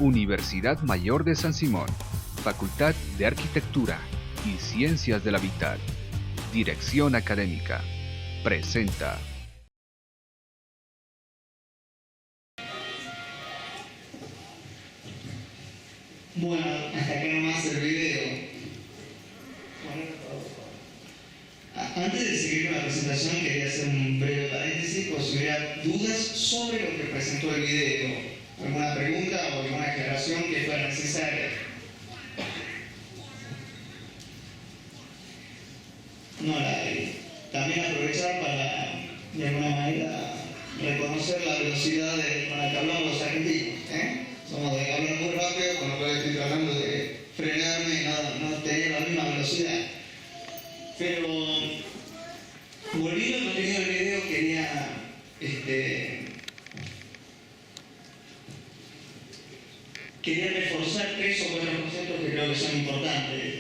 Universidad Mayor de San Simón, Facultad de Arquitectura y Ciencias del Hábitat. Dirección Académica. Presenta. Bueno, hasta acá nomás el video. Antes de seguir con la presentación, quería hacer un breve paréntesis por si hubiera dudas sobre lo que presentó el video. ¿Alguna pregunta o alguna aclaración que fuera necesaria? No la hay. También aprovechar para, de alguna manera, reconocer la velocidad con la que hablamos los argentinos. Somos de hablar muy rápido, con lo cual estoy tratando de frenarme y no tener la misma velocidad. Pero, volviendo al contenido del video, quería reforzar 3 o 4 conceptos que creo que son importantes.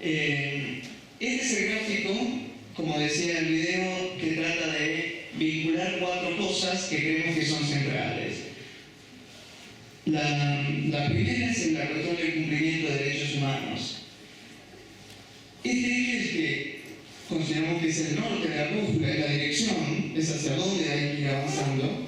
Este es el gráfico, como decía en el video, que trata de vincular 4 cosas que creemos que son centrales. La primera es la cuestión del cumplimiento de derechos humanos. Este eje es que consideramos que es el norte de la brújula, es la dirección, es hacia dónde hay que ir avanzando.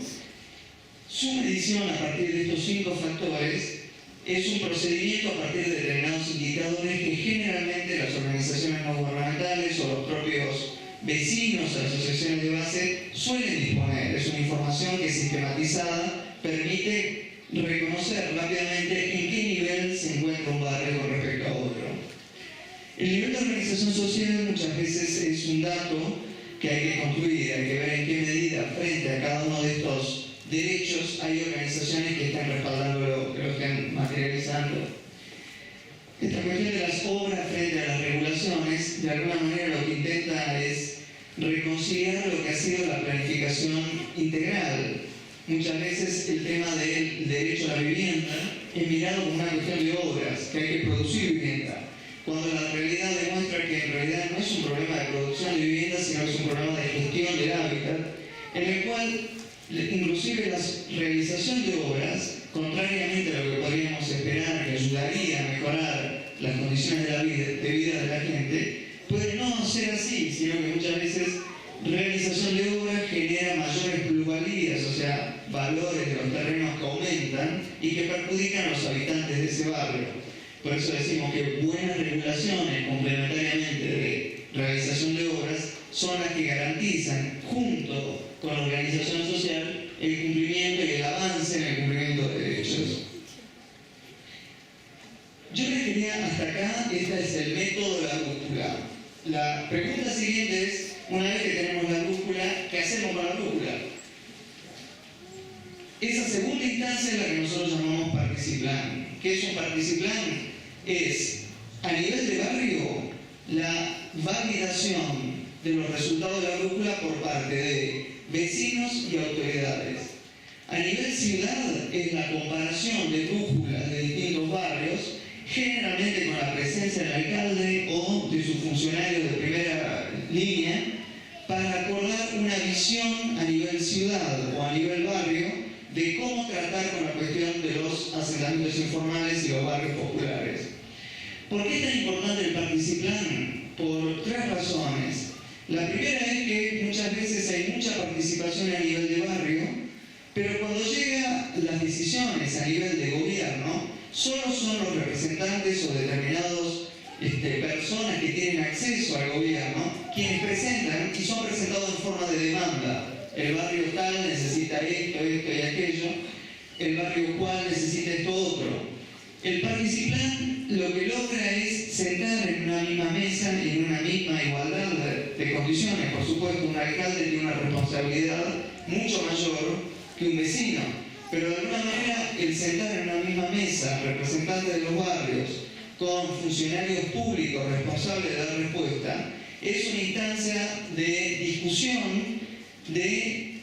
Su medición a partir de estos 5 factores es un procedimiento a partir de determinados indicadores que generalmente las organizaciones no gubernamentales o los propios vecinos a las asociaciones de base suelen disponer. Es una información que sistematizada permite reconocer rápidamente en qué nivel se encuentra un barrio con respecto a otro. El nivel de organización social muchas veces es un dato que hay que construir, hay que ver en qué medida frente a cada uno de estos derechos hay organizaciones que están respaldándolo, que lo están materializando. Esta cuestión de las obras frente a las regulaciones, de alguna manera lo que intenta es reconciliar lo que ha sido la planificación integral. Muchas veces el tema del derecho a la vivienda es mirado como una cuestión de obras, que hay que producir vivienda, cuando la realidad demuestra que en realidad no es un problema de producción de vivienda, sino que es un problema de gestión del hábitat, en el cual inclusive la realización de obras, contrariamente a lo que podríamos esperar, que ayudaría a mejorar las condiciones de vida de la gente, puede no ser así, sino que muchas veces realización de obras genera mayores plusvalías, o sea, valores de los terrenos que aumentan y que perjudican a los habitantes de ese barrio. Por eso decimos que buenas regulaciones complementariamente de realización de obras son las que garantizan, junto con la organización social, el cumplimiento y el avance en el cumplimiento de derechos. Yo les quería hasta acá, este es el método de la brújula. La pregunta siguiente es, una vez que tenemos la brújula, ¿qué hacemos con la brújula? Esa segunda instancia es la que nosotros llamamos participlan. ¿Qué es un participlan? Es, a nivel de barrio, la validación de los resultados de la brújula por parte de vecinos y autoridades. A nivel ciudad es la comparación de brújulas de distintos barrios, generalmente con la presencia del alcalde o de sus funcionarios de primera línea, para acordar una visión a nivel ciudad o a nivel barrio de cómo tratar con la cuestión de los asentamientos informales y los barrios populares. ¿Por qué es tan importante el participlan? Por 3 razones. La primera es que muchas veces hay mucha participación a nivel de barrio, pero cuando llegan las decisiones a nivel de gobierno, solo son los representantes o determinados personas que tienen acceso al gobierno quienes presentan y son presentados en forma de demanda. El barrio tal necesita esto y aquello, el barrio cual necesita esto otro. El participlan lo que logra es sentar en una misma mesa y en una misma igualdad de condiciones. Por supuesto, un alcalde tiene una responsabilidad mucho mayor que un vecino, pero de alguna manera el sentar en una misma mesa representantes de los barrios con funcionarios públicos responsables de dar respuesta es una instancia de discusión, de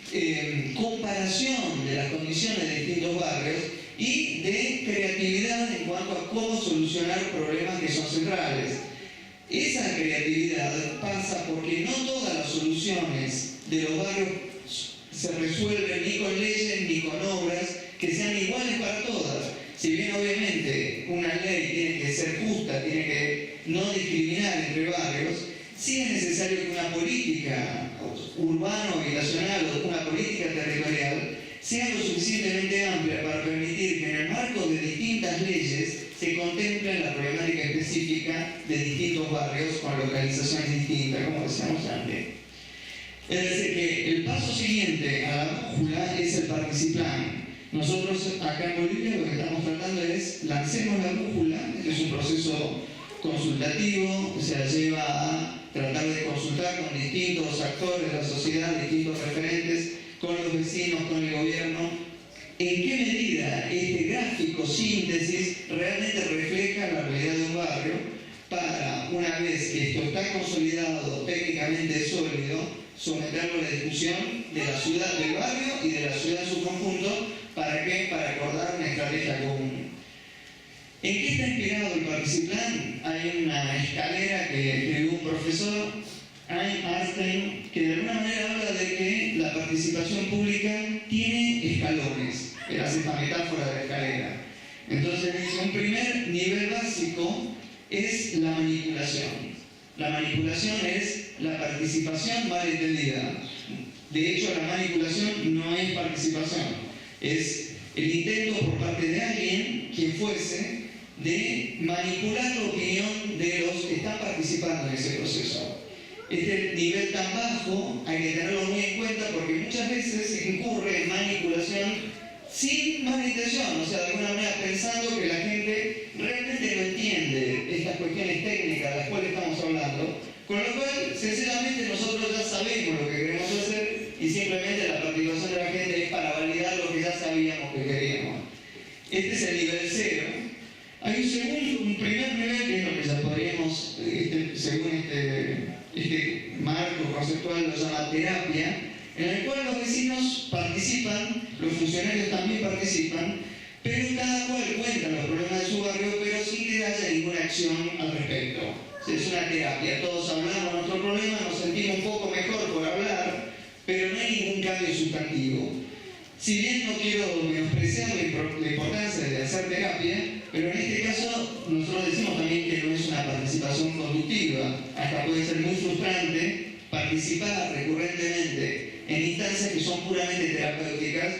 comparación de las condiciones de distintos barrios y de creatividad en cuanto a cómo solucionar problemas que son centrales. Esa creatividad pasa porque no todas las soluciones de los barrios se resuelven ni con leyes ni con obras que sean iguales para todas, Si bien obviamente una ley tiene que ser justa, tiene que no discriminar entre barrios, sí es necesario que una política urbano-habitacional o una política territorial sea lo suficientemente amplia para permitir que en el marco de distintas leyes se contemple la problemática específica de distintos barrios con localizaciones distintas, como decíamos antes. Es decir, que el paso siguiente a la brújula es el Participlan. Nosotros acá en Bolivia lo que estamos tratando es lancemos la brújula, este es un proceso consultativo, o sea, lleva a tratar de consultar con distintos actores de la sociedad, distintos referentes, con los vecinos, con el gobierno, en qué medida este gráfico síntesis realmente refleja la realidad de un barrio para, una vez que esto está consolidado, técnicamente sólido, someterlo a la discusión de la ciudad, del barrio y de la ciudad en su conjunto. ¿Para qué? Para acordar una estrategia común. ¿En qué está inspirado el Participlan? Hay una escalera que escribió un profesor, Einstein, que de alguna manera habla de que la participación pública tiene escalones. Él hace esta metáfora de la escalera. Entonces dice, un primer nivel básico es la manipulación. La manipulación es la participación mal entendida. De hecho, la manipulación no es participación. Es el intento por parte de alguien, quien fuese, de manipular la opinión de los que están participando en ese proceso. Este nivel tan bajo hay que tenerlo muy en cuenta porque muchas veces se incurre en manipulación sin mala intención, o sea, de alguna manera pensando que la gente realmente no entiende estas cuestiones técnicas de las cuales estamos hablando, con lo cual, sencillamente, nosotros ya sabemos lo que queremos hacer y simplemente la participación de la gente es para validar lo que ya sabíamos que queríamos. Este es el nivel 0. Hay un primer nivel que es lo que ya podríamos, según este marco conceptual lo llama terapia, en el cual los vecinos participan, los funcionarios también participan, pero cada cual cuenta los problemas de su barrio, pero sin que haya ninguna acción al respecto. Es una terapia, todos hablamos de nuestro problema, nos sentimos un poco mejor por hablar, pero no hay ningún cambio sustantivo. Si bien no quiero menospreciar la importancia de hacer terapia, pero en este caso nosotros decimos también que no es una participación conductiva, hasta puede ser muy frustrante participar recurrentemente en instancias que son puramente terapéuticas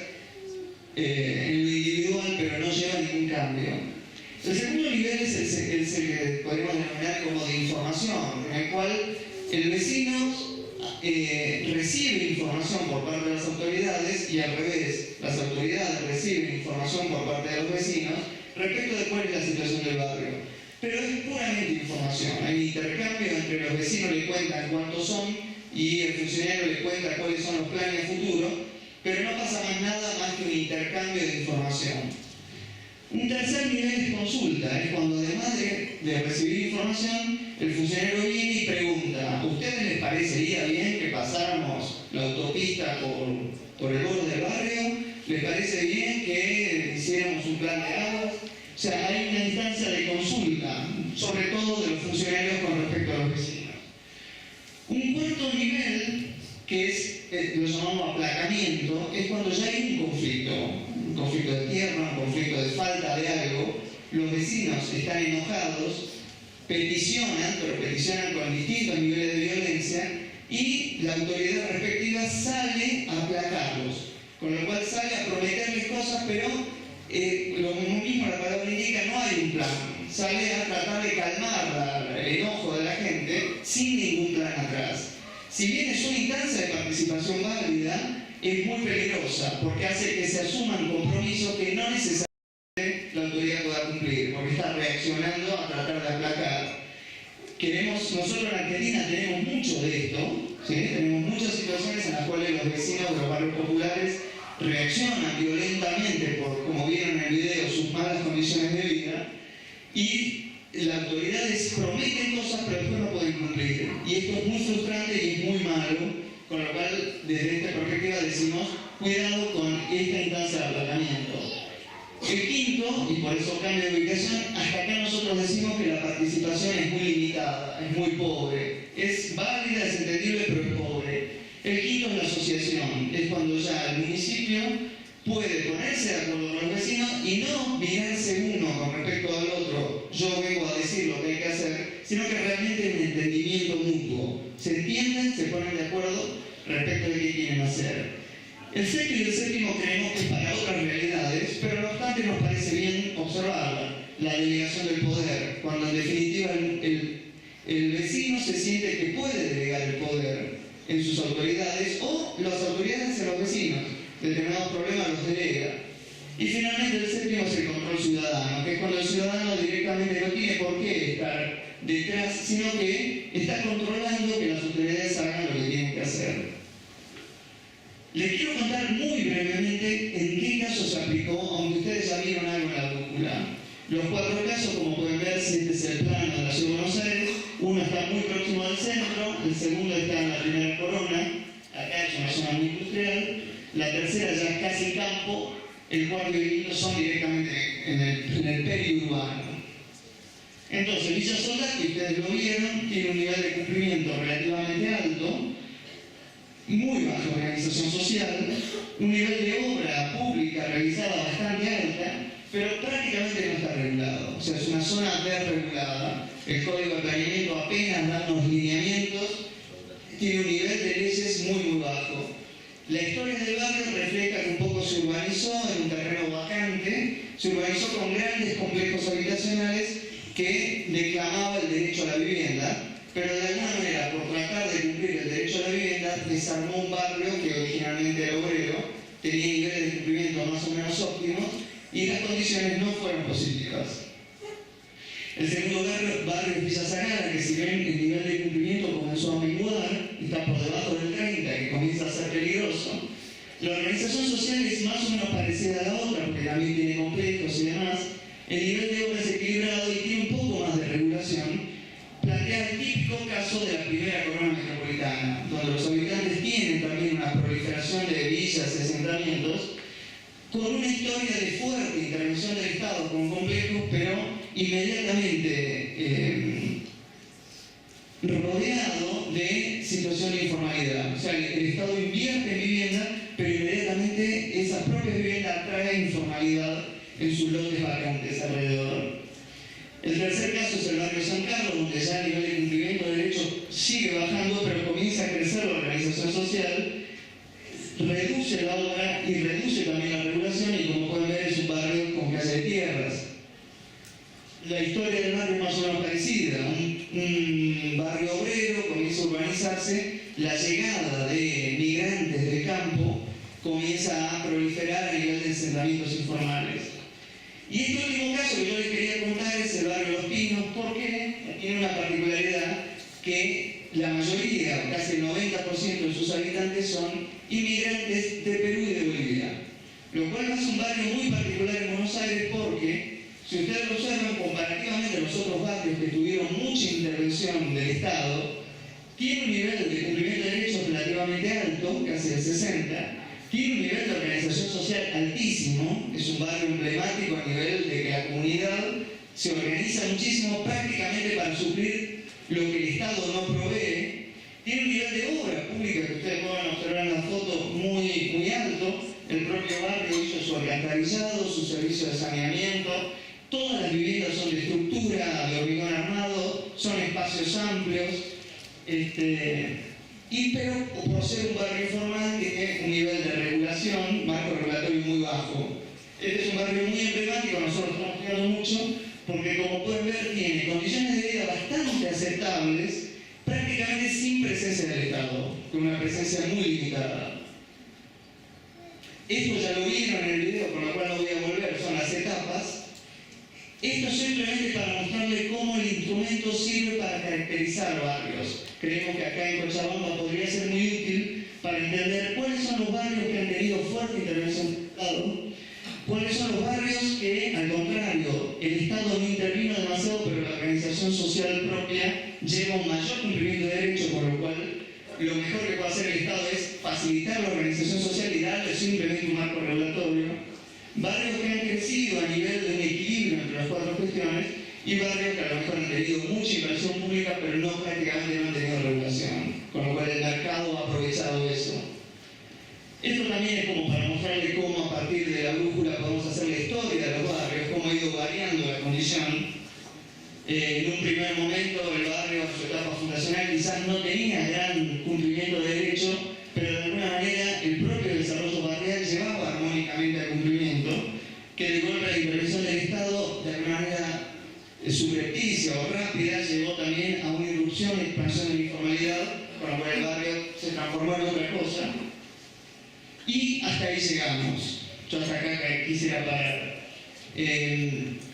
en lo individual, pero no lleva a ningún cambio. El segundo nivel es el que podemos denominar como de información, en el cual el vecino recibe información por parte de las autoridades y al revés, las autoridades reciben información por parte de los vecinos respecto de cuál es la situación del barrio. Pero es puramente información, hay intercambio entre los vecinos le cuentan cuántos son y el funcionario le cuenta cuáles son los planes futuros, pero no pasa más nada más que un intercambio de información. Un tercer nivel es consulta, es cuando además de recibir información, el funcionario viene y pregunta, ¿a ustedes les parecería bien que pasáramos la autopista por el borde del barrio? ¿Les parece bien que hiciéramos un plan de aguas? O sea, hay una instancia de consulta, sobre todo de los funcionarios con respecto a los vecinos. Un cuarto nivel, que es, lo llamamos aplacamiento, es cuando ya hay un conflicto de tierra, un conflicto de falta de algo, los vecinos están enojados, peticionan, pero peticionan con distintos niveles de violencia, y la autoridad respectiva sale a aplacarlos, con lo cual sale a prometerles cosas, pero lo mismo la palabra indica, no hay un plan, sale a tratar de calmar el enojo de la gente sin ningún plan atrás. Si bien es una instancia de participación válida, es muy peligrosa porque hace que se asuman compromisos que no necesariamente la autoridad pueda cumplir, porque está reaccionando a tratar de aplacar. Nosotros en Argentina tenemos mucho de esto, ¿sí? Tenemos muchas situaciones en las cuales los vecinos de los barrios populares reaccionan violentamente por, como vieron en el video, sus malas condiciones de vida, y las autoridades prometen cosas pero después no pueden cumplir. Y esto es muy frustrante y es muy malo, con lo cual desde esta perspectiva decimos, cuidado con esta instancia de aplacamiento. El quinto, y por eso cambio de ubicación, hasta acá nosotros decimos que la participación es muy limitada, es muy pobre. Es válida, es entendible, pero es pobre. El quinto es la asociación, es cuando ya el municipio puede ponerse de acuerdo con los vecinos y no mirarse uno con respecto al otro, yo vengo a decir lo que hay que hacer, sino que realmente hay un entendimiento mutuo. Se entienden, se ponen de acuerdo respecto de qué quieren hacer. El sexto y el séptimo creemos que es para otras realidades, pero no obstante nos parece bien observarla, la delegación del poder, cuando en definitiva el vecino se siente que puede delegar el poder en sus autoridades o las autoridades en los vecinos. Determinados problemas los delega. Y finalmente el séptimo es el control ciudadano, que es cuando el ciudadano directamente no tiene por qué estar detrás, sino que está controlando que las autoridades hagan lo que tienen que hacer. Les quiero contar muy brevemente en qué caso se aplicó, aunque ustedes ya vieron algo en la brújula. Los 4 casos, como pueden ver, si este es el plano de la ciudad de Buenos Aires, uno está muy próximo al centro, el segundo está en la primera corona, acá es una zona muy industrial, la tercera ya es casi campo, el cuarto y el quinto son directamente en el periurbano. Entonces, Villa Soldati, que ustedes lo vieron, tiene un nivel de cumplimiento relativamente alto, muy baja organización social, un nivel de obra pública realizada bastante alta, pero prácticamente no está regulado. O sea, es una zona desregulada. El Código de Planeamiento apenas da unos lineamientos, tiene un nivel de leyes muy bajo. La historia del barrio refleja que un poco se urbanizó en un terreno vacante, se urbanizó con grandes complejos habitacionales que declamaba el derecho a la vivienda, pero de alguna manera, por tratar de cumplir el derecho a la vivienda, desarmó un barrio que originalmente era obrero, tenía niveles de cumplimiento más o menos óptimos, y las condiciones no fueron positivas. El segundo barrio es Villa Zavala, que si bien el nivel de cumplimiento comenzó a menguar, está por debajo del 30, que comienza a ser peligroso. La organización social es más o menos parecida a la otra, porque también tiene complejos y demás. El nivel de obra es equilibrado y tiene un poco más de regulación. Plantea el típico caso de la primera corona metropolitana, donde los habitantes tienen también una proliferación de villas y asentamientos, con una historia de fuerte intervención del Estado con complejos, pero inmediatamente rodeado de situación de informalidad. O sea, el Estado invierte en vivienda, pero inmediatamente esa propia vivienda trae informalidad en sus lotes vacantes alrededor. El tercer caso es el barrio San Carlos, donde ya el nivel de cumplimiento de derechos sigue bajando, pero comienza a crecer la organización social, reduce la obra y reduce también la regulación, y como pueden ver es un barrio con calle de tierras. La historia del barrio es más o menos parecida, un barrio obrero comienza a urbanizarse, la llegada de migrantes del campo comienza a proliferar a nivel de asentamientos informales. Y este último caso que yo les quería contar es el barrio Los Pinos, porque tiene una particularidad que la mayoría, casi el 90% de sus habitantes son inmigrantes de Perú y de Bolivia, lo cual es un barrio muy particular en Buenos Aires porque, si ustedes lo observan, comparativamente a los otros barrios que tuvieron mucha intervención del Estado, tiene un nivel de cumplimiento de derechos relativamente alto, casi el 60%, tiene un nivel de organización social altísimo, es un barrio emblemático a nivel de que la comunidad se organiza muchísimo prácticamente para suplir lo que el Estado no provee, tiene un nivel de obra pública que ustedes pueden observar en la foto muy alto, el propio barrio hizo su alcantarillado, su servicio de saneamiento, todas las viviendas son de estructura, de hormigón armado, son espacios amplios, pero por ser un barrio informal tiene un nivel de regulación, marco regulatorio muy bajo. Este es un barrio muy emblemático, nosotros estamos cuidando mucho, porque como pueden ver tiene condiciones de vida bastante aceptables, prácticamente sin presencia del Estado, con una presencia muy limitada. Esto ya lo vieron en el video, por lo cual no voy a volver, son las etapas. Esto simplemente para mostrarles cómo el instrumento sirve para caracterizar barrios. Creemos que acá en Cochabamba podría ser muy útil para entender cuáles son los barrios que han tenido fuerte intervención del Estado, cuáles son los barrios que, al contrario, el Estado no intervino demasiado, pero la organización social propia lleva un mayor cumplimiento de derechos, por lo cual lo mejor que puede hacer el Estado es facilitar la organización social y darle simplemente un marco regulatorio. Barrios que han crecido a nivel de un equilibrio entre las 4 cuestiones, y barrios que a lo mejor han tenido mucha inversión pública, pero prácticamente no han tenido regulación, con lo cual el mercado ha aprovechado eso. Esto también también es como para mostrarle cómo a partir de la brújula podemos hacer la historia de los barrios, cómo ha ido variando la condición. En un primer momento el barrio en su etapa fundacional quizás no tenía gran cumplimiento de derecho, pero de alguna manera el propio desarrollo barrial llevaba armónicamente al cumplimiento, que de golpe la intervención del Estado de alguna manera subrepticia o rápida llevó también a una irrupción y expansión de la informalidad, con lo cual el barrio se transformó en otra cosa. Y hasta ahí llegamos. Yo hasta acá quisiera parar.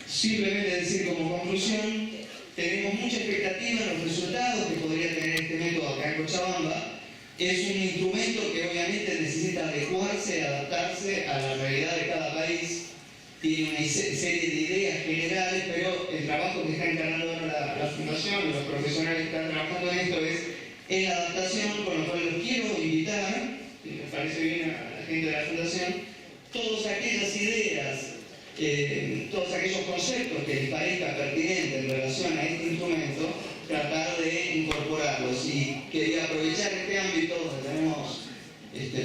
Simplemente decir como conclusión, tenemos mucha expectativa en los resultados que podría tener este método acá en Cochabamba. Es un instrumento que obviamente necesita adecuarse, adaptarse a la realidad de cada país. Tiene una serie de ideas generales, pero el trabajo que está encargando ahora la Fundación, los profesionales que están trabajando en esto es la adaptación, con lo cual los quiero invitar, y me parece bien a la gente de la Fundación, todas aquellas ideas, todos aquellos conceptos que les parezca pertinentes en relación a este instrumento, tratar de incorporarlos. Y quería aprovechar este ámbito donde tenemos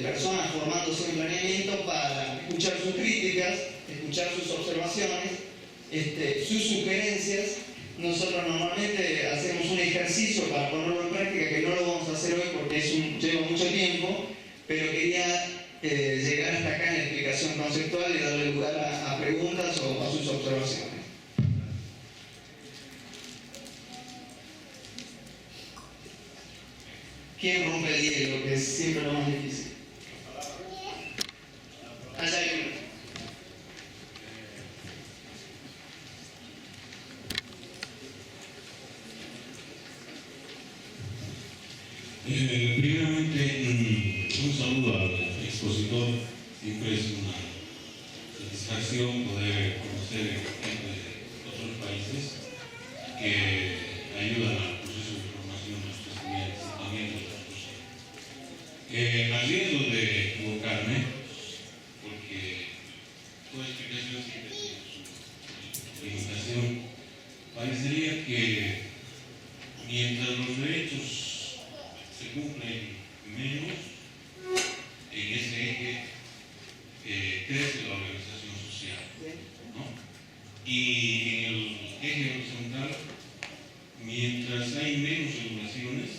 personas formándose en planeamiento para escuchar sus críticas, escuchar sus observaciones, sus sugerencias. Nosotros normalmente hacemos un ejercicio para ponerlo en práctica, que no lo vamos a hacer hoy porque lleva mucho tiempo, pero quería llegar hasta acá en la explicación conceptual y darle lugar a preguntas o a sus observaciones. ¿Quién rompe el hielo? Que es siempre lo más difícil. Allá hay uno. Primeramente, un saludo al expositor. Siempre es una satisfacción poder conocer gente de otros países que ayudan al proceso de formación de nuestros estudiantes y también de otros docentes. A riesgo de equivocarme, porque toda explicación siempre tiene su limitación, parecería que mientras los derechos se cumplen menos, en ese eje crece la organización social, ¿no? Y en el eje horizontal, mientras hay menos regulaciones,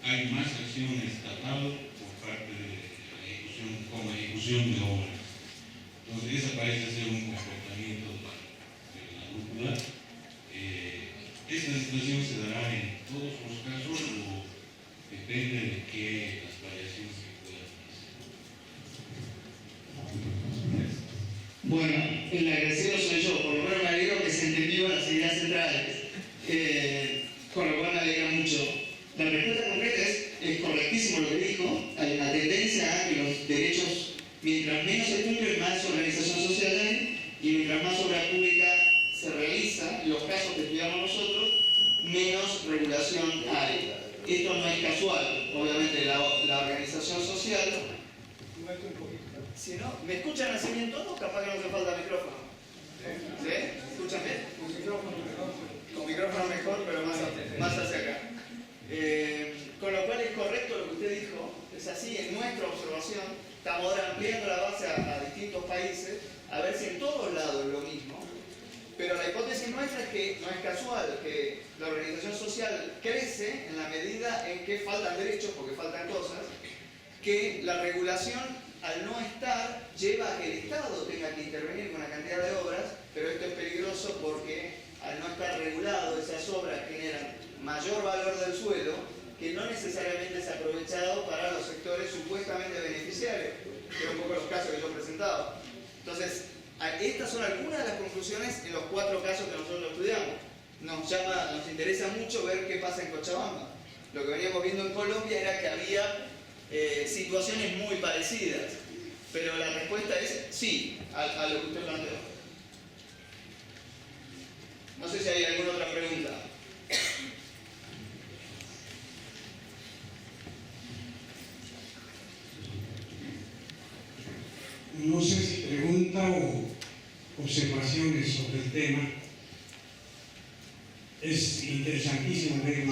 hay más acción estatal por parte de la ejecución, como ejecución de obras. Entonces, ese parece ser un comportamiento de la brújula. Esta situación se dará en todos los casos o depende de qué las variaciones que puedan hacer. Bueno, el agradecido soy yo, por lo menos me alegro que se entendió las ideas centrales, con lo cual me alegra mucho. La respuesta concreta es correctísimo lo que dijo. Hay una tendencia a que los derechos, mientras menos se cumplen, más organización social hay, y mientras más obra pública se realiza, en los casos que estudiamos nosotros, menos regulación hay. Esto no es casual, obviamente la organización social. Si no, ¿me escuchan así bien todos? Capaz que no hace falta micrófono. ¿Sí? ¿Escuchan bien? Con micrófono mejor, pero más hacia acá. Con lo cual es correcto lo que usted dijo, es así, en nuestra observación, estamos ahora ampliando la base a distintos países, a ver si en todos lados es lo mismo. Pero la hipótesis nuestra es que no es casual, que la organización social crece en la medida en que faltan derechos, porque faltan cosas, que la regulación, al no estar, lleva a que el Estado tenga que intervenir con una cantidad de obras, pero esto es peligroso porque al no estar regulado, esas obras generan mayor valor del suelo, que no necesariamente es aprovechado para los sectores supuestamente beneficiarios, que es un poco los casos que yo he presentado. Entonces, estas son algunas de las conclusiones en los 4 casos que nosotros estudiamos. Nos interesa mucho ver qué pasa en Cochabamba. Lo que veníamos viendo en Colombia era que había situaciones muy parecidas, pero la respuesta es sí a lo que usted planteó. No sé si hay alguna otra pregunta. No sé si pregunta o observaciones sobre el tema. Es interesantísimo ver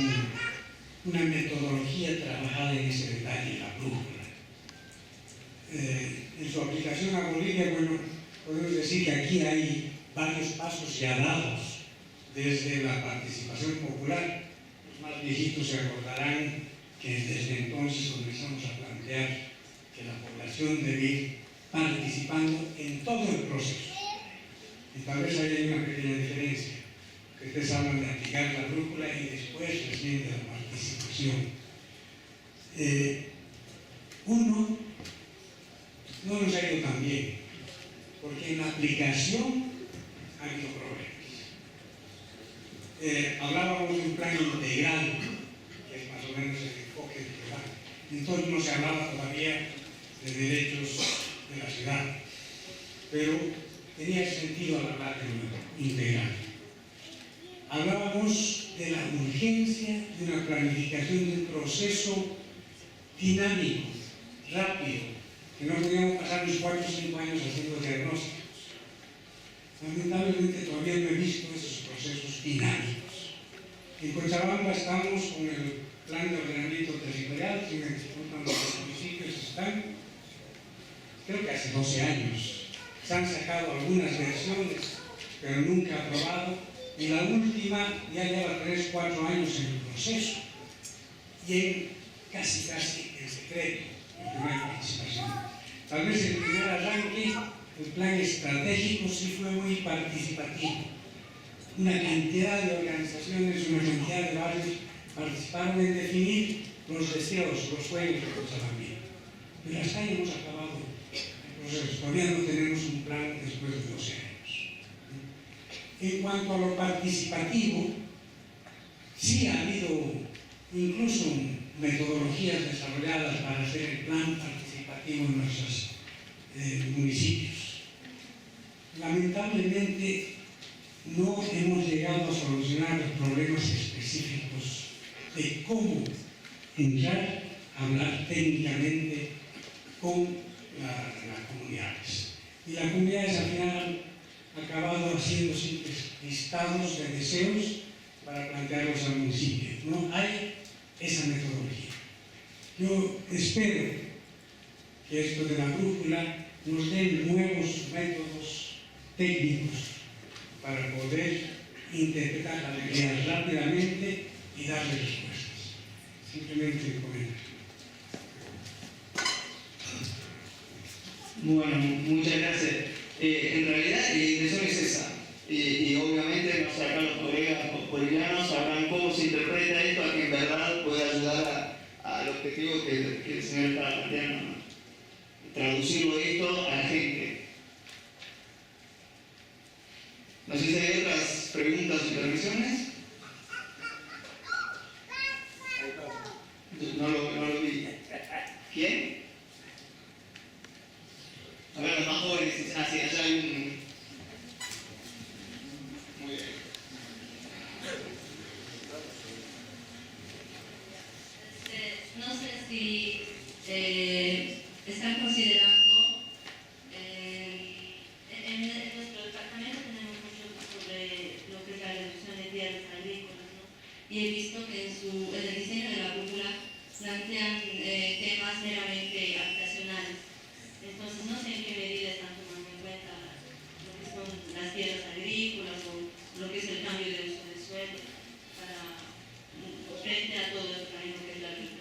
una metodología trabajada en ese detalle, la brújula. en su aplicación a Bolivia, bueno, podemos decir que aquí hay varios pasos ya dados desde la participación popular. Los más viejitos se acordarán que desde entonces comenzamos a plantear que la población debe ir participando en todo el proceso. Y tal vez ahí hay una pequeña diferencia, que ustedes hablan de aplicar la brújula y después recién de la participación. Uno, no nos ha ido tan bien, porque en la aplicación ha habido problemas. Hablábamos de un plan integral, que es más o menos el enfoque del programa. Entonces no se hablaba todavía de derechos de la ciudad, pero tenía sentido al hablar de un integral. Hablábamos de la urgencia de una planificación de un proceso dinámico, rápido, que no podíamos pasar los 4 o 5 años haciendo diagnósticos. Lamentablemente todavía no he visto esos procesos dinámicos. En Cochabamba estamos con el plan de ordenamiento territorial, que me disculpan los municipios están, creo que hace 12 años. Se han sacado algunas versiones, pero nunca aprobado, y la última ya lleva 3 o 4 años en el proceso, y casi en secreto, porque no hay participación. Tal vez el primer arranque, el plan estratégico sí fue muy participativo. Una cantidad de organizaciones, una cantidad de barrios participaron en definir los deseos, los sueños de Cochabamba. Pero hasta ahí hemos acabado el proceso. Todavía no tenemos un plan después de 12 años. En cuanto a lo participativo, sí ha habido incluso metodologías desarrolladas para hacer el plan participativo en nuestros municipios. Lamentablemente no hemos llegado a solucionar los problemas específicos de cómo entrar a hablar técnicamente con las comunidades. Y las comunidades al final han acabado haciendo simples listados de deseos para plantearlos al municipio. No hay esa metodología. Yo espero que esto de la brújula nos dé nuevos métodos técnicos para poder interpretar las ideas rápidamente y darle respuestas. Simplemente comento. Bueno, muchas gracias. En realidad la intención es esa. Y obviamente no sacar los colegas bolivianos sabrán cómo se interpreta esto a que en verdad pueda ayudar al objetivo que el señor está planteando, ¿no? Traducirlo esto a la gente. No sé si hay otras preguntas o intervenciones. No lo vi. ¿Quién? A ver, los más jóvenes. Ah, sí, allá hay un... Muy bien. No sé si están considerando, en nuestro departamento tenemos mucho sobre lo que es la reducción de tierras agrícolas, ¿no? Y he visto que en el diseño de la brújula plantean temas meramente habitacionales. Entonces no sé en qué medida están tomando en cuenta lo que son las tierras agrícolas o lo que es el cambio de uso de suelo para frente a todo el camino que es la administración.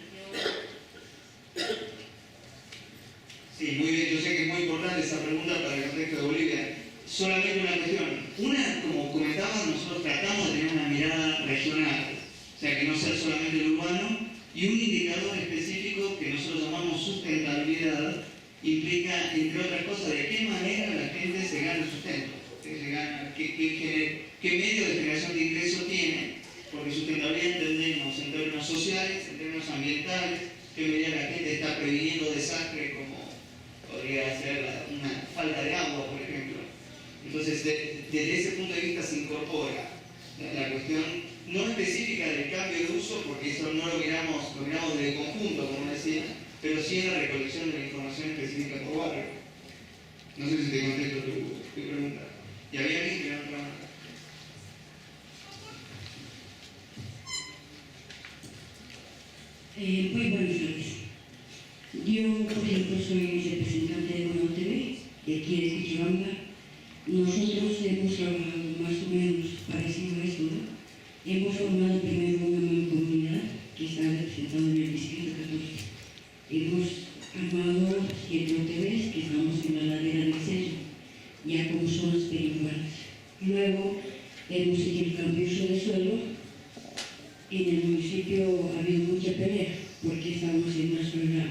Sí, muy bien. Yo sé que es muy importante esa pregunta para el contexto de Bolivia. Solamente una cuestión. Una, como comentábamos, nosotros tratamos de tener una mirada regional. O sea, que no sea solamente lo urbano. Y un indicador específico que nosotros llamamos sustentabilidad implica, entre otras cosas, de qué manera la gente se gana el sustento. ¿Qué medio de generación de ingresos tiene? Porque sustentabilidad entendemos en términos sociales, en términos ambientales, qué medida la gente está previniendo desastres como podría ser una falta de agua, por ejemplo. Entonces, desde ese punto de vista se incorpora la cuestión no específica del cambio de uso, porque eso no lo miramos de conjunto, como decía, pero sí en la recolección de la información específica por barrio. No sé si te contesto tu pregunta. ¿Y había alguien que no trabaja? Muy buenas noches. Yo, por ejemplo, soy vicepresidente 7 OTBs que estamos en la ladera del cerro, ya como zonas periurbanas. Luego hemos hecho el cambio de uso de suelo. En el municipio ha habido mucha pelea porque estamos en una zona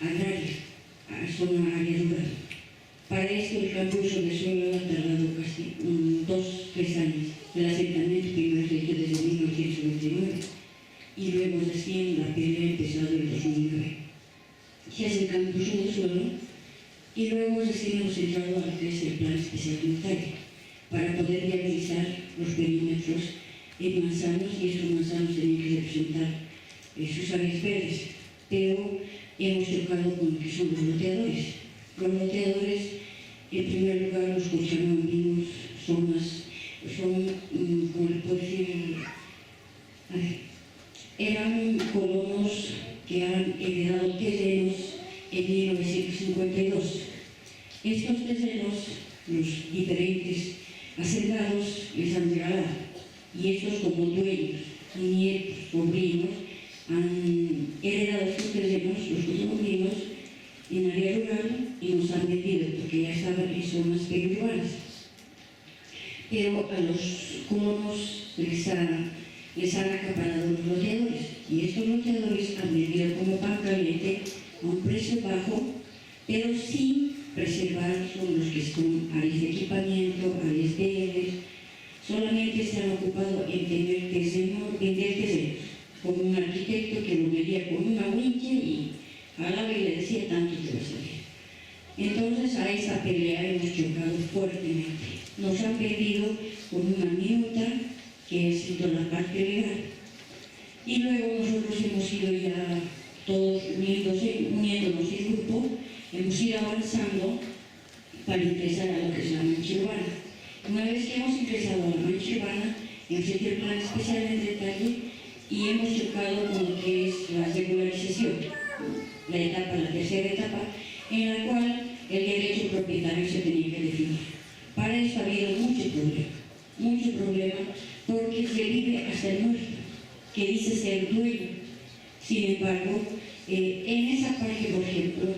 agraria, zona área rural. Para esto el cambio de uso de suelo ha tardado casi 2-3 años. El asentamiento primero se hizo desde 1999 y luego recién la pelea ha empezado en 2009. Se hace el cambio de uso de suelo y luego recién hemos entrado a lo que es el plan especial unitario para poder viabilizar los perímetros en manzanos, y estos manzanos tienen que representar sus áreas verdes, pero hemos tocado con lo que son los loteadores. Los loteadores, en primer lugar, los cochabambinos son, como le puedo decir, eran colonos que han heredado terrenos en 1952. Estos terrenos, los diferentes hacendados les han regalado, y estos como dueños, nietos, sobrinos, han heredado estos terrenos, los sobrinos, en área rural, y nos han vendido porque ya estaban en zonas periurbanas. Pero a los colonos les han acaparado los loteadores, y estos loteadores han vendido como pan caliente a un precio bajo, pero sin preservar son los que son áreas de equipamiento, áreas verdes. Solamente se han ocupado en tener terreno, vender terrenos, como un arquitecto que lo medía con una wincha y hablaba y le decía tanto te va a salir. Entonces a esa pelea hemos chocado fuertemente. Nos han vendido con una minuta que ha sido la parte legal. Y luego nosotros hemos ido ya todos uniéndonos en grupo, hemos ido avanzando para ingresar a lo que es la mancha urbana. Una vez que hemos ingresado a la mancha urbana, hemos hecho el plan especial en detalle y hemos chocado con lo que es la regularización, la tercera etapa, en la cual el derecho propietario se tenía que definir. Para eso ha habido mucho problema, porque se vive hasta el muerto, que dice ser dueño. Sin embargo, en esa parte, por ejemplo,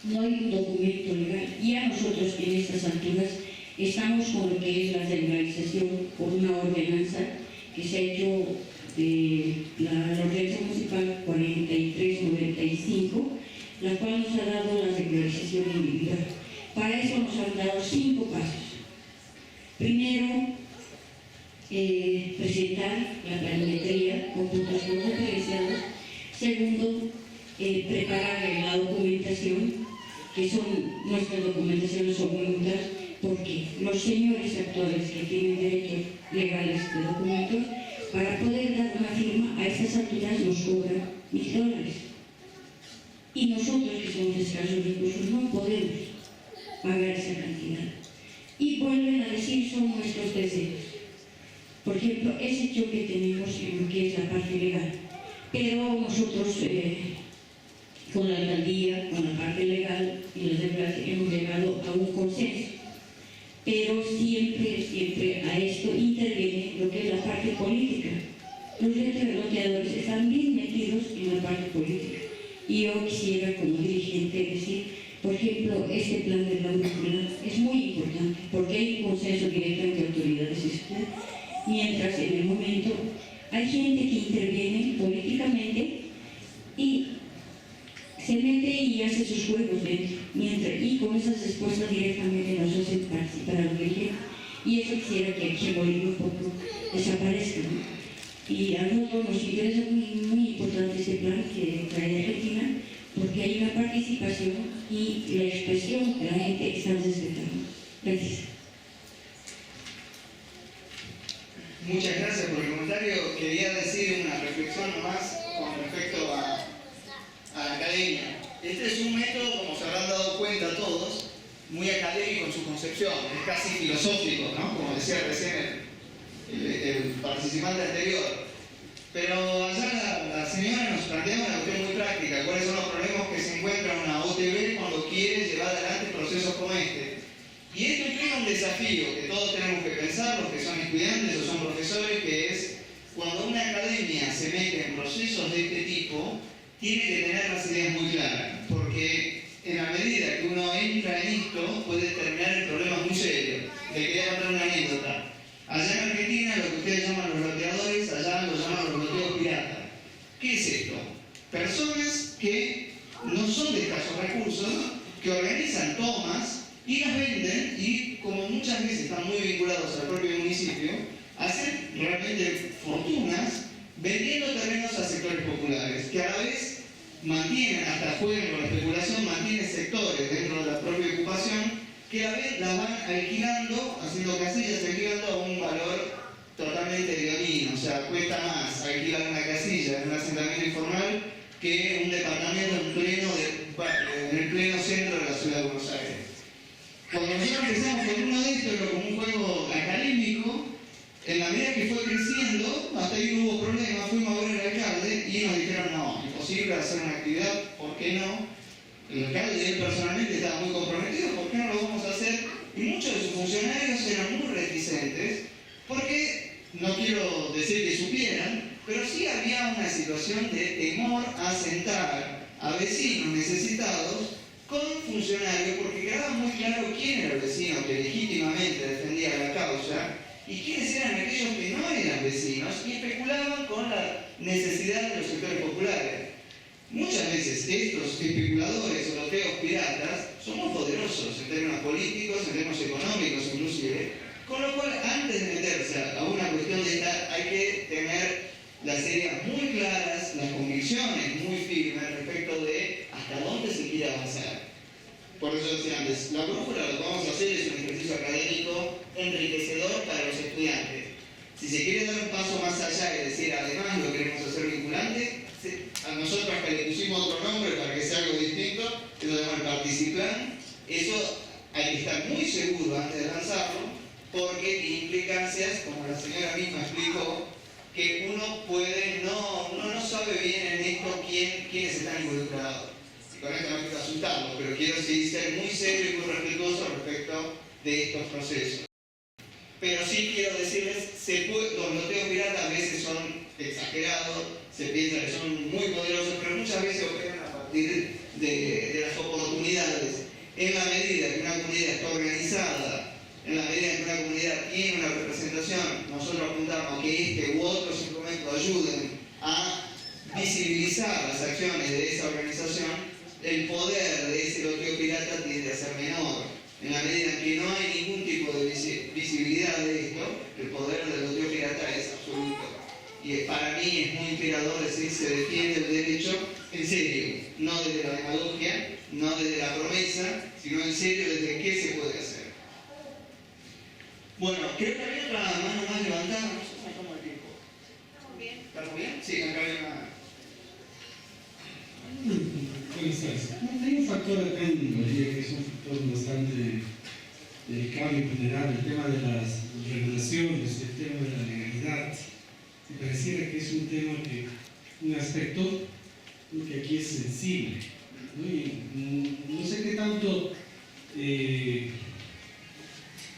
no hay un documento legal. Ya nosotros en estas alturas estamos con lo que es la regularización por una ordenanza que se ha hecho de la ordenanza municipal 4395, la cual nos ha dado la regularización individual. Para eso nos han dado 5 pasos. Primero, presentar la planimetría con puntos referenciados. Segundo, preparar la documentación, que son nuestras documentaciones son únicas, porque los señores actores que tienen derechos legales de documentos, para poder dar una firma a estas alturas nos cobran $1000. Y nosotros, que somos de escasos recursos, no podemos pagar esa cantidad. Y vuelven a decir, son nuestros deseos. Por ejemplo, ese choque tenemos en lo que es la parte legal. Pero nosotros, con la alcaldía, con la parte legal y las reglas, hemos llegado a un consenso. Pero siempre a esto interviene lo que es la parte política. Los loteadores están bien metidos en la parte política. Y yo quisiera, como dirigente, decir, por ejemplo, este plan de la brújula es muy importante, porque hay un consenso directo entre autoridades y sociedad, mientras en el momento hay gente que interviene políticamente y se mete y hace sus juegos dentro, y con esas respuestas directamente nos hacen participar a lo que quieren. Y eso quisiera que aquí en Bolivia un poco desaparezca, ¿no? Y a nosotros nos interesa muy importante este plan que trae Argentina, porque hay una participación y la expresión de la gente está respetando. Gracias. Muchas gracias por el comentario. Quería decir una reflexión nomás con respecto a la academia. Este es un método, como se habrán dado cuenta todos, muy académico en su concepción, es casi filosófico, ¿no? Como decía recién el participante anterior. Pero allá la señora nos plantea una cuestión muy práctica: cuáles son los problemas que se encuentran en una OTB cuando quiere llevar adelante procesos como este. Y esto implica un desafío que todos tenemos que pensar, los que son estudiantes o son profesores, que es cuando una academia se mete en procesos de este tipo, tiene que tener las ideas muy claras. porque en la medida que uno entra en esto puede terminar en problemas muy serios. Le quería contar una anécdota. Allá en Argentina lo que ustedes llaman los loteadores, allá lo llaman los loteos piratas. ¿Qué es esto? Personas que no son de escasos recursos, que organizan tomas y las venden y como muchas veces están muy vinculados al propio municipio, hacen realmente fortunas vendiendo terrenos a sectores populares, que a la vez mantienen, hasta juegan con la especulación, mantienen sectores dentro de la propia ocupación que a la vez las van alquilando, haciendo casillas, alquilando a un valor totalmente leonino. O sea, cuesta más alquilar una casilla en un asentamiento informal que un departamento en el pleno centro de la ciudad de Buenos Aires. Cuando nosotros empezamos con uno de estos, como un juego académico, en la medida que fue creciendo, hasta ahí no hubo problema, fuimos a ver al alcalde y nos dijeron no, imposible hacer una actividad, ¿por qué no? El alcalde, él personalmente estaba muy comprometido, ¿por qué no lo vamos a hacer? Y muchos de sus funcionarios eran muy reticentes, porque no quiero decir que supieran, pero sí había una situación de temor a sentar a vecinos necesitados con funcionarios, porque quedaba muy claro quién era el vecino que legítimamente defendía la causa y quiénes eran aquellos que no eran vecinos y especulaban con la necesidad de los sectores populares. Muchas veces estos especuladores o loteos piratas son muy poderosos en términos políticos, en términos económicos inclusive, con lo cual antes de meterse a una cuestión de esta hay que tener las ideas muy claras, las convicciones muy firmes respecto de hasta dónde se quiere avanzar. Por eso decía antes, la brújula lo que vamos a hacer es un ejercicio académico enriquecedor para los estudiantes. Si se quiere dar un paso más allá y decir además lo queremos hacer vinculante, a nosotros que le pusimos otro nombre para que sea algo distinto, que lo llama el Participlan, eso hay que estar muy seguro antes de lanzarlo, porque tiene implicancias, como la señora misma explicó, que uno no sabe bien en esto quiénes están involucrados. Y con esto no quiero asustarlos, pero quiero sí ser muy serio y muy respetuoso respecto de estos procesos. Pero sí quiero decirles, los loteos piratas a veces son exagerados, se piensa que son muy poderosos, pero muchas veces operan a partir de las oportunidades. En la medida que una comunidad está organizada, en la medida que una comunidad tiene una representación, nosotros apuntamos a que este u otros instrumentos ayuden a visibilizar las acciones de esa organización, el poder de ese loteo pirata tiende a ser menor. En la medida en que no hay ningún tipo de visibilidad de esto, el poder del loteo pirata es absoluto. Y para mí es muy inspirador decir se defiende el derecho en serio, no desde la demagogia, no desde la promesa, sino en serio desde qué se puede hacer. Bueno, creo que había otra mano más levantada, no sé cómo tomo el tiempo. ¿Estamos bien? ¿Estamos bien? Sí, acá hay una. Hay un factor acá en Bolivia que es un factor bastante delicado y vulnerable, el tema de las regulaciones, el tema de la legalidad. Me pareciera que es un tema un aspecto que aquí es sensible, ¿no? Y no sé qué tanto,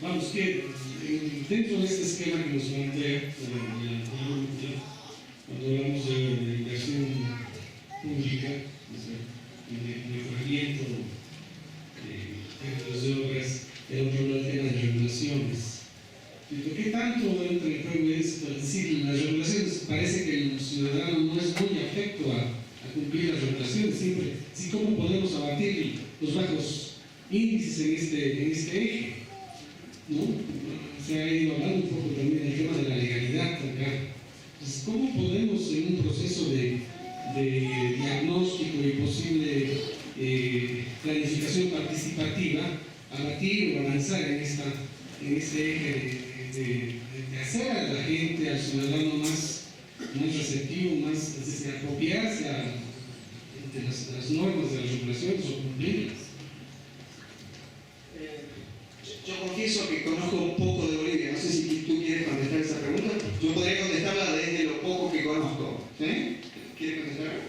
vamos, que dentro de este esquema que nos plantea cuando hablamos de inversión pública, de mejoramiento de obras, el otro lado el tema de regulaciones. ¿Qué tanto entra en juego esto? Es decir, las regulaciones, parece que el ciudadano no es muy afecto a cumplir las regulaciones, siempre. ¿Sí? ¿Cómo podemos abatir los bajos índices en este eje? ¿No? Se ha ido hablando un poco también del tema de la legalidad acá. Entonces, ¿cómo podemos en un proceso de diagnóstico y posible planificación participativa abatir o avanzar en este eje de hacer a la gente, al ciudadano más receptivo, más, es decir, apropiarse de las normas, de las regulaciones o cumplirlas? Yo confieso que conozco un poco de Bolivia, no sé si tú quieres contestar esa pregunta. Yo podría contestarla desde lo poco que conozco. ¿Sí? ¿Quieres contestarla?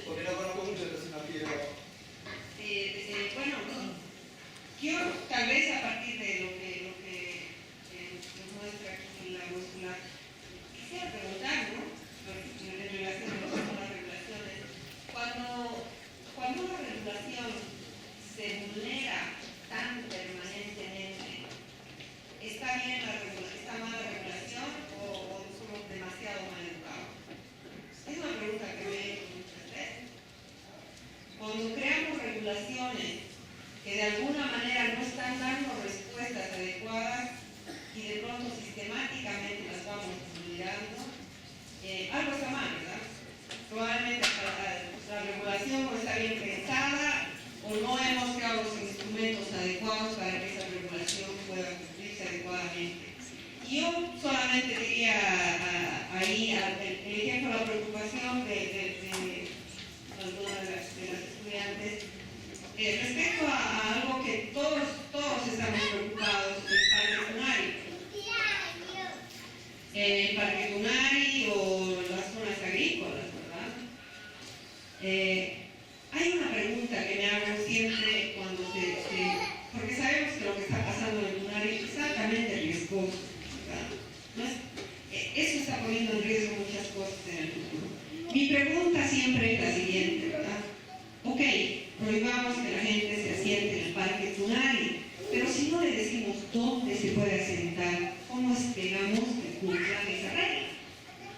Porque no conozco mucho, entonces no quiero. Bueno, yo tal vez a partir de lo que nos muestra aquí la brújula, quisiera preguntar, ¿no? En relación con las regulaciones, cuando vulnera tan permanentemente, ¿está bien está mal la regulación o somos demasiado mal educados? Es una pregunta que me he hecho muchas veces. Cuando creamos regulaciones que de alguna manera no están dando respuestas adecuadas y de pronto sistemáticamente las vamos vulnerando, algo está mal, ¿verdad? Probablemente la regulación no está bien pensada o no hemos creado los instrumentos adecuados para que esa regulación pueda cumplirse adecuadamente. Y yo solamente diría ahí el ejemplo, la preocupación de algunas de las estudiantes respecto a algo que todos estamos preocupados, el parque Tunari. El parque Tunari o las zonas agrícolas, ¿verdad? Hay una pregunta que me hago siempre cuando porque sabemos que lo que está pasando en el Tunari es exactamente riesgoso, ¿verdad? Eso está poniendo en riesgo muchas cosas en el futuro. Mi pregunta siempre es la siguiente, ¿verdad? Ok, prohibamos que la gente se asiente en el parque Tunari, pero si no le decimos dónde se puede asentar, ¿cómo esperamos que cumplan esa regla?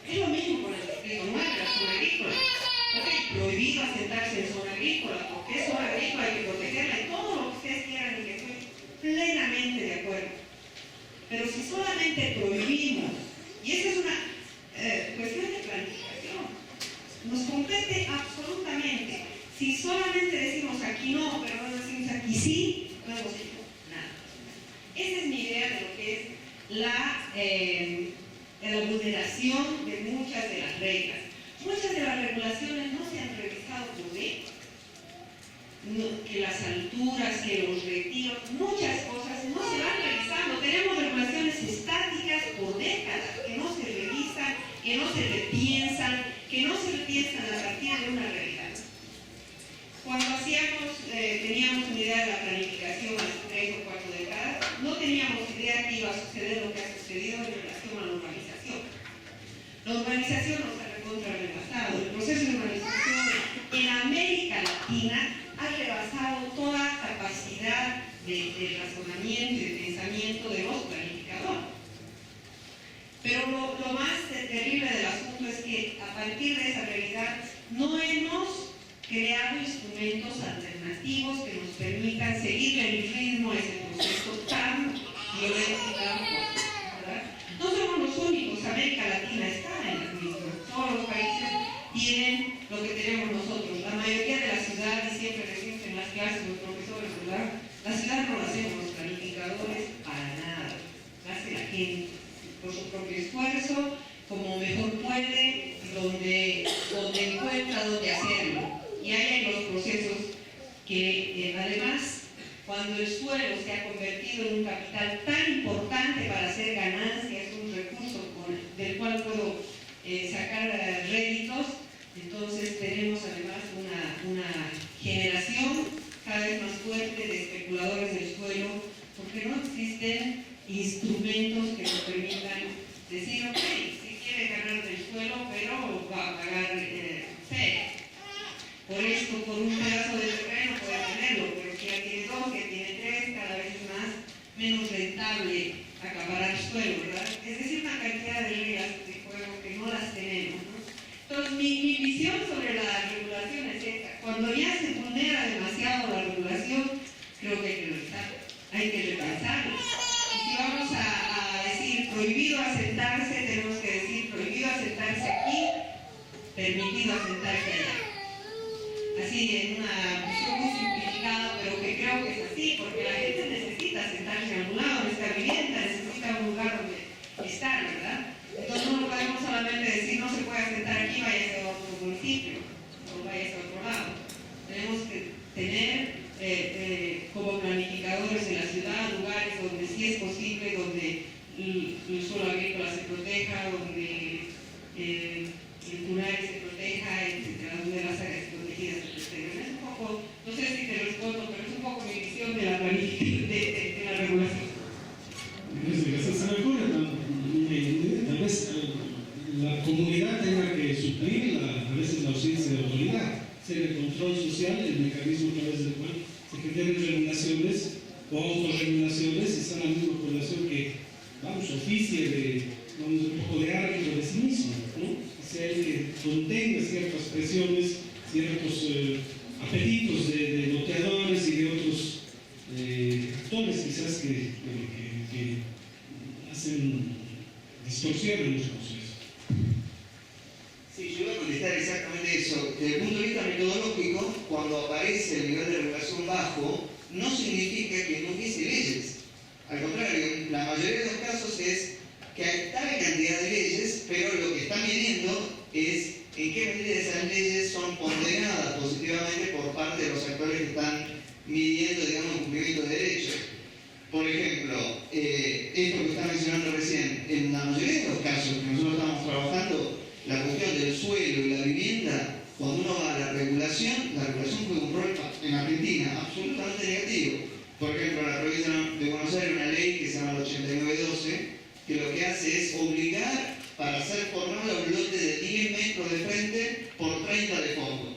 Es lo mismo con el distrito 9, la zona agrícola. Ok, prohibido asentarse en zona agrícola, porque es zona agrícola, hay que protegerla y todo lo que ustedes quieran y que estoy plenamente de acuerdo. Pero si solamente prohibimos, y esa es una cuestión de planificación, nos compete absolutamente. Si solamente decimos aquí no, pero no decimos aquí sí, no hemos hecho nada. Esa es mi idea de lo que es la vulneración de muchas de las reglas. Muchas de las regulaciones no se han revisado por ley. Que las alturas, que los retiros, muchas cosas no se van revisando. Tenemos regulaciones estáticas por décadas que no se revisan, que no se repiensan, a partir de una realidad. Cuando teníamos una idea de la planificación hace 3 o 4 décadas, no teníamos idea que iba a suceder lo que ha sucedido en relación a la urbanización. La urbanización nos ha rebasado. El proceso de urbanización en América Latina ha rebasado toda capacidad de razonamiento y de pensamiento de los planificadores. Pero lo más terrible del asunto es que a partir de esa realidad no hemos creado instrumentos alternativos que nos permitan seguir el ritmo de ese proceso tan violento y tan fuerte, ¿verdad? No somos los únicos, América Latina está en las mismas. Todos los países tienen lo que tenemos nosotros. La mayoría de las ciudades, siempre decimos en las clases los profesores, ¿verdad? La ciudad no la hacemos los planificadores para nada. La hace la gente por su propio esfuerzo, como mejor puede, donde encuentra dónde hacerlo. Y ahí hay los procesos que además, cuando el suelo se ha convertido en un capital tan importante para hacer ganancias, un recurso del cual puedo sacar réditos, entonces tenemos además una generación cada vez más fuerte de especuladores del suelo, porque no existen instrumentos que nos permitan decir, ok, si quiere ganar del suelo, pero va a pagar fe. Por esto, por un pedazo de terreno puede tenerlo, pero si ya tiene 2, que tiene 3, cada vez es menos rentable acaparar suelo, ¿verdad? Es decir, una cantidad de reglas de juego que no las tenemos, ¿no? Entonces, mi visión sobre la regulación es esta. Cuando ya se vulnera demasiado la regulación, creo que hay que revisarla, hay que repensarla. Y si vamos a decir prohibido asentarse, tenemos que decir prohibido asentarse aquí, permitido asentarse allá. Así, en una visión muy simplificada, pero que creo que es así, porque la gente necesita sentarse en algún lado, necesita vivienda, necesita un lugar donde estar, ¿verdad? Entonces no podemos solamente decir no se puede sentar aquí, váyase a otro municipio, o váyase a otro lado. Tenemos que tener como planificadores de la ciudad lugares donde sí es posible, donde el suelo agrícola se proteja, donde el Tunari se proteja, etcétera, donde las áreas protegidas se protejan. Es un poco, no sé si te respondo, pero es un poco mi visión de la planificación, de la regulación. Se me ocurre, tal vez la comunidad tenga que suplir a veces la ausencia de autoridad, ser el control social el mecanismo a través del cual se generan regulaciones o autorregulaciones y son la misma población que, vamos, oficia de, vamos, un poco de árbitro de sí mismo, ¿no? O sea, el que contenga ciertas presiones, ciertos apetitos de loteadores y de otros actores quizás que hacen distorsionan los procesos. Sí, yo voy a contestar exactamente eso. Desde el punto de vista metodológico, cuando aparece el nivel de regulación bajo, no significa que no hubiese leyes. Al contrario, la mayoría de los casos es que hay tal cantidad de leyes, pero lo que están midiendo es en qué medida esas leyes son ponderadas positivamente por parte de los actores que están midiendo, digamos, el cumplimiento de derechos. Por ejemplo, esto que está mencionando recién, en la mayoría de los casos que nosotros estamos trabajando, la cuestión del suelo y la vivienda, cuando uno va a la regulación juega un rol en Argentina absolutamente negativo. Por ejemplo, en la provincia de Buenos Aires, una ley que se llama el 8912, que lo que hace es obligar para ser formado un lote de 10 metros de frente por 30 de fondo.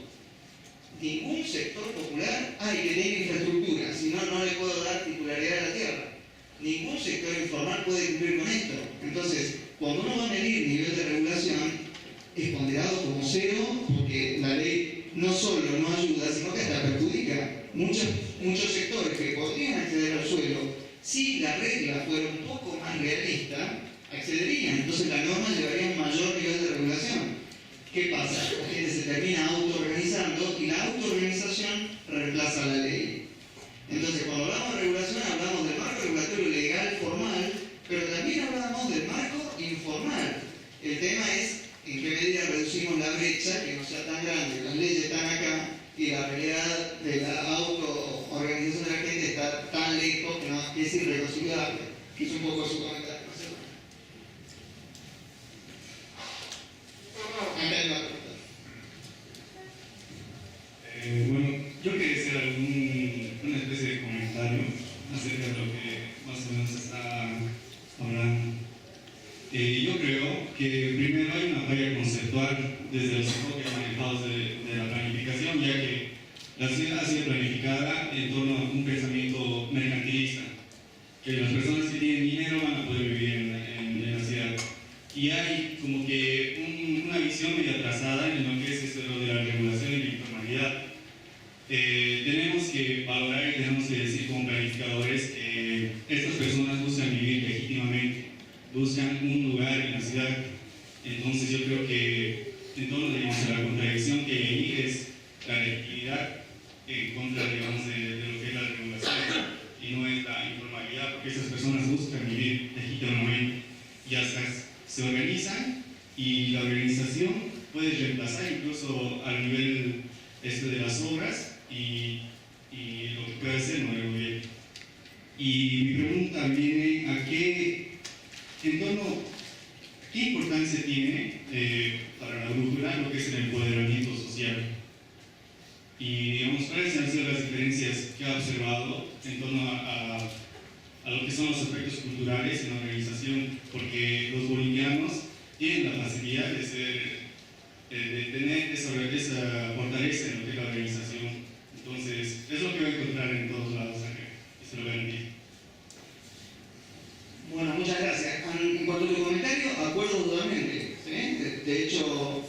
Ningún sector popular hay que tenga infraestructura, si no, no le puedo dar titularidad a la tierra. Ningún sector informal puede cumplir con esto. Entonces, cuando uno va a medir nivel de regulación, es ponderado como cero, porque la ley no solo no ayuda, sino que hasta perjudica. Muchos sectores que podrían acceder al suelo, si la regla fuera un poco más realista, accederían. Entonces la norma llevaría a un mayor nivel de regulación. ¿Qué pasa? La gente se termina autoorganizando y la autoorganización reemplaza la ley. Entonces, cuando hablamos de regulación, hablamos del marco regulatorio legal formal, pero también hablamos del marco informal. El tema es en qué medida reducimos la brecha, que no sea tan grande, las leyes están acá y la realidad de la autoorganización de la gente está tan lejos que es irreconciliable, que es un poco su comentario. Acá hay una pregunta. Bueno, yo quería hacer una especie de comentario acerca de lo que más o menos está hablando. Yo creo que primero hay una falla conceptual desde los enfoques manejados de la planificación, ya que la ciudad ha sido planificada en torno a un pensamiento mercantilista, que las personas que tienen dinero van a poder vivir en la ciudad. Y hay como que una visión medio atrasada en lo que es esto de la regulación y la informalidad. Tenemos que valorar y tenemos que decir como planificadores que estas personas buscan vivir legítimamente, buscan un lugar en la ciudad. Entonces yo creo que en torno, digamos, a la contradicción que hay es la legitimidad en contra, digamos, de lo que es la regulación y no es la informalidad, porque esas personas buscan vivir legítimamente y hasta se organizan y la organización puede reemplazar incluso al nivel de las obras y lo que puede hacer no el gobierno. Y mi pregunta viene a qué importancia tiene para la brújula lo que es el empoderamiento social. Y digamos, ¿cuáles han sido las diferencias que ha observado en torno a lo que son los aspectos culturales en la organización? Porque los bolivianos tienen la facilidad de tener esa fortaleza en lo que es la organización. Entonces, es lo que voy a encontrar en todos lados acá, y se lo garantizo. Bueno, muchas gracias. En cuanto a tu comentario, acuerdo totalmente. ¿Sí? De hecho,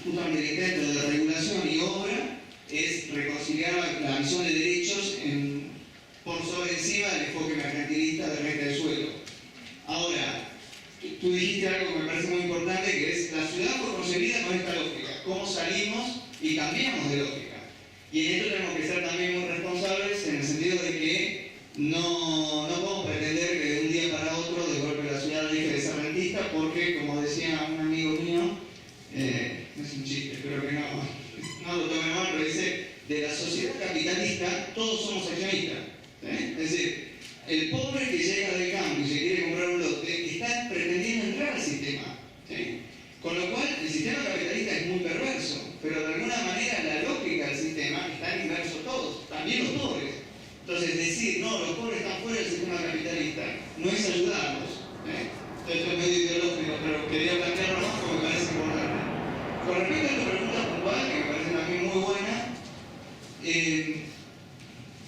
justamente el intento de regulación y obra es reconciliar la visión de derechos por sobre encima del enfoque mercantilista de renta de suelo. Ahora, tú dijiste algo que me parece muy importante, que es la ciudad fue concebida con esta lógica. ¿Cómo salimos y cambiamos de lógica? Y en esto tenemos que ser también muy responsables en el sentido de que no podemos pretender que de un día para otro de golpe la ciudad deje de ser rentista, porque, como decía un amigo mío, es un chiste, espero que no lo tomen mal, pero dice, de la sociedad capitalista todos somos accionistas. Es decir, el pobre que llega del campo y se quiere comprar un lote está pretendiendo entrar al sistema. ¿Sí? Con lo cual, el sistema capitalista es muy perverso, pero de alguna manera la lógica del sistema está inverso a todos, también los pobres. Entonces, decir, no, los pobres están fuera del sistema capitalista, no es ayudarlos. Esto es medio ideológico, pero quería plantearlo más porque me parece importante. Con respecto a tu pregunta puntual, que me parece también muy buena,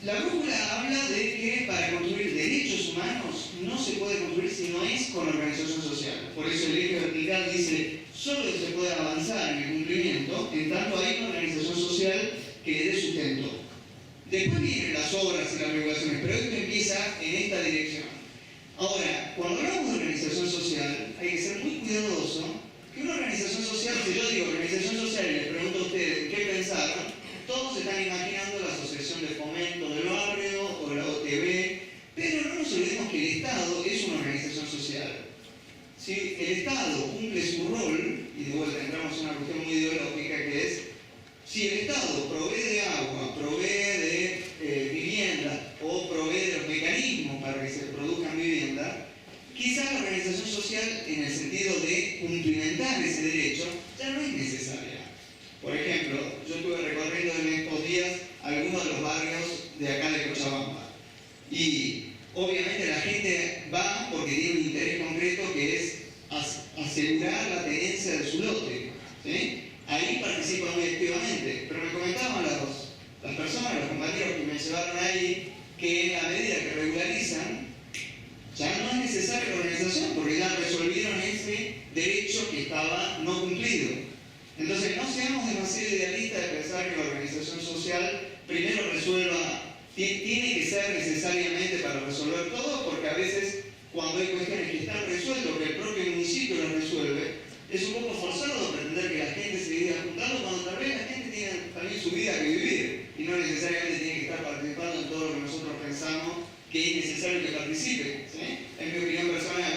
La brújula habla de que para construir derechos humanos no se puede construir si no es con organización social. Por eso el eje vertical dice, solo se puede avanzar en el cumplimiento en tanto hay una organización social que le dé sustento. Después vienen las obras y las regulaciones, pero esto empieza en esta dirección. Ahora, cuando hablamos de organización social, hay que ser muy cuidadoso que una organización social, si yo digo organización social y les pregunto a ustedes qué pensaron, todos están imaginando la Asociación de Fomento del Barrio o la OTB, pero no nos olvidemos que el Estado es una organización social. Si el Estado cumple su rol, y de vuelta entramos en una cuestión muy ideológica que es, si el Estado provee de agua, provee de vivienda o provee de los mecanismos para que se produzcan vivienda, quizás la organización social, en el sentido de cumplimentar ese derecho, ya no es necesaria. Por ejemplo, yo estuve recorriendo en estos días algunos de los barrios de acá de Cochabamba. Y obviamente la gente va porque tiene un interés concreto que es asegurar la tenencia de su lote, ¿sí? Ahí participan muy activamente. Pero me comentaban las personas, los compañeros que me llevaron ahí, que a medida que regularizan, ya no es necesaria la organización porque ya resolvieron ese derecho que estaba no cumplido. Entonces, no seamos demasiado idealistas de pensar que la organización social primero resuelva, tiene que ser necesariamente para resolver todo, porque a veces cuando hay cuestiones que están resueltas, que el propio municipio las resuelve, es un poco forzado pretender que la gente se siga juntando cuando tal vez la gente tiene también su vida que vivir y no necesariamente tiene que estar participando en todo lo que nosotros pensamos que es necesario que participe, ¿sí? Es mi opinión personal.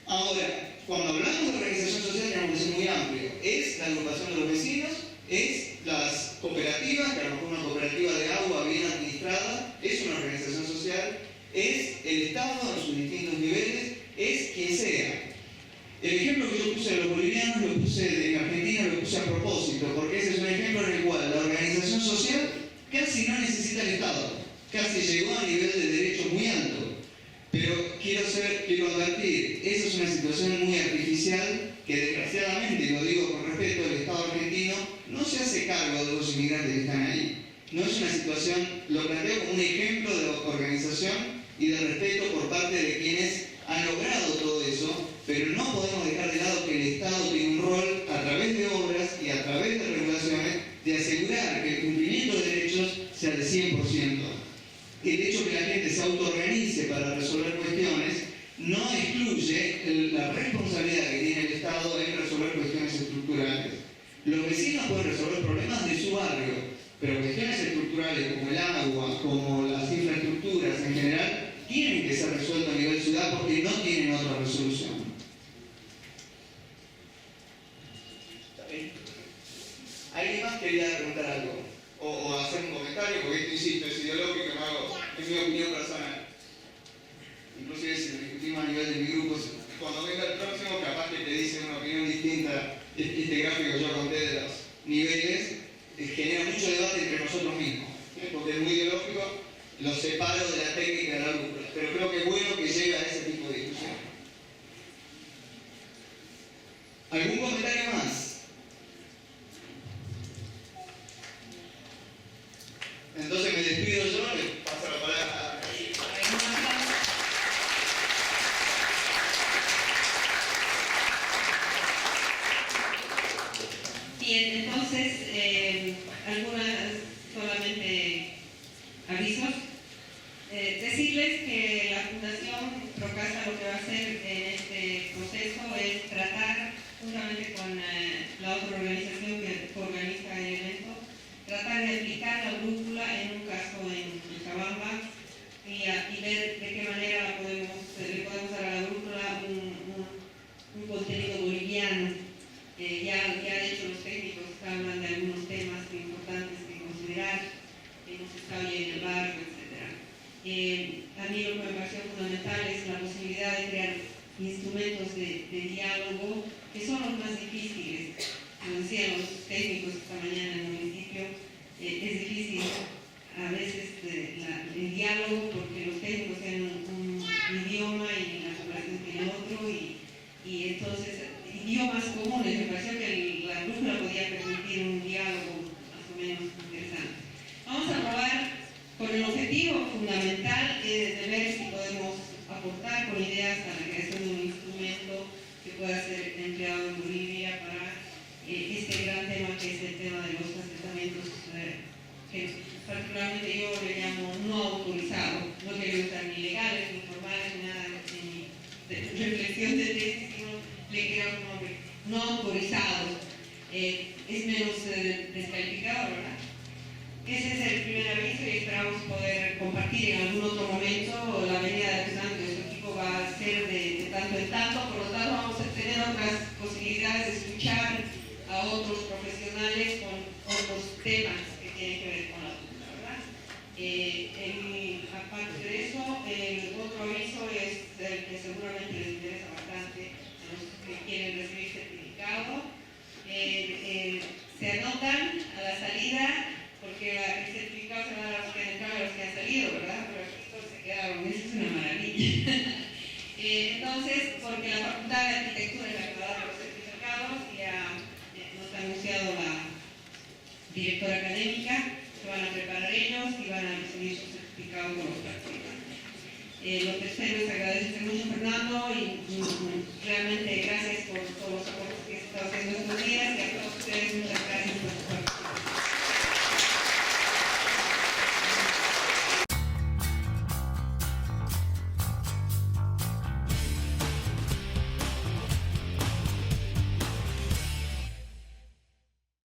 Ahora, cuando hablamos de organización social tenemos que ser muy amplio. Es la agrupación de los vecinos, es las cooperativas, que a lo mejor una cooperativa de agua bien administrada, es una organización social, es el Estado en sus distintos niveles, es quien sea. El ejemplo que yo puse de los bolivianos, lo puse en Argentina, lo puse a propósito, porque ese es un ejemplo en el cual la organización social casi no necesita el Estado, casi llegó a nivel de derechos muy alto. Pero quiero advertir, esa es una situación muy artificial que desgraciadamente, y lo digo con respeto, el Estado argentino no se hace cargo de los inmigrantes que están ahí. No es una situación, lo planteo como un ejemplo de organización y de respeto por parte de quienes han logrado todo eso, pero no podemos dejar de lado que el Estado tiene un rol a través de obras y a través de regulaciones de asegurar que el cumplimiento de derechos sea del 100%. El hecho que la gente se autoorganice para resolver cuestiones no excluye la responsabilidad que tiene el Estado en resolver cuestiones estructurales. Los vecinos pueden resolver problemas de su barrio, pero cuestiones estructurales como el agua, como las infraestructuras en general, tienen que ser resueltas a nivel ciudad porque no tienen otra resolución. ¿Está bien? ¿Alguien más quería preguntar algo? O hacer un comentario, porque esto, insisto, es ideológico, es mi opinión personal. Inclusive si lo discutimos a nivel de mi grupo, cuando venga el próximo, capaz que te dicen una opinión distinta. Este gráfico que yo conté de los niveles genera mucho debate entre nosotros mismos, porque es muy ideológico, lo separo de la técnica de la brújula, pero creo que es bueno que llegue a ese tipo de discusión. ¿Algún comentario más? Entonces me despido yo, le paso la palabra a Bien, entonces, algunas solamente avisos. Decirles que la Fundación Procasta lo que va a hacer en este proceso es tratar, juntamente con la otra organización que organiza el evento, tratar de aplicar la brújula en un caso en Cochabamba y ver de qué manera le podemos dar a la brújula un contenido boliviano. Ya de hecho los técnicos hablan de algunos temas importantes que considerar, que no se está bien en el barrio, etc. A mí lo que me pareció fundamental es la posibilidad de crear instrumentos de diálogo que son los más difíciles. Como decían los técnicos esta mañana en el municipio, es difícil a veces el diálogo porque los técnicos tienen un idioma y la población tiene otro y entonces idiomas comunes. Me pareció que la brújula podía permitir un diálogo más o menos interesante. Vamos a probar con el objetivo fundamental de ver si podemos aportar con ideas a la creación de un instrumento que pueda ser empleado en Bolivia para este gran tema que es el tema de los asentamientos, que particularmente yo le llamo no autorizados, no quiero estar ni legales, ni formales, ni nada de reflexión de tesis, sino le quiero un nombre, no autorizados. Es menos descalificado, ¿verdad? Ese es el primer aviso y esperamos poder compartir en algún otro momento la venida de Fernando. Su equipo va a ser de tanto en tanto, por lo tanto vamos a tener otras posibilidades de escuchar a otros profesionales con otros temas que tienen que ver con la cultura, ¿verdad? Aparte de eso, el otro aviso es el que seguramente les interesa bastante a los que quieren recibir certificado. Se anotan a la salida, porque el certificado se va a dar a los que han entrado y a los que han salido, ¿verdad? Pero aquí todos se quedaron, eso es una maravilla. Entonces, porque la Facultad de Arquitectura es la que va a dar los certificados, ya nos ha anunciado la directora académica, que van a preparar ellos y van a recibir su certificado con los participantes. Lo tercero es agradecer mucho a Fernando y realmente gracias por todos los aportes que he estado haciendo estos días y a todos ustedes.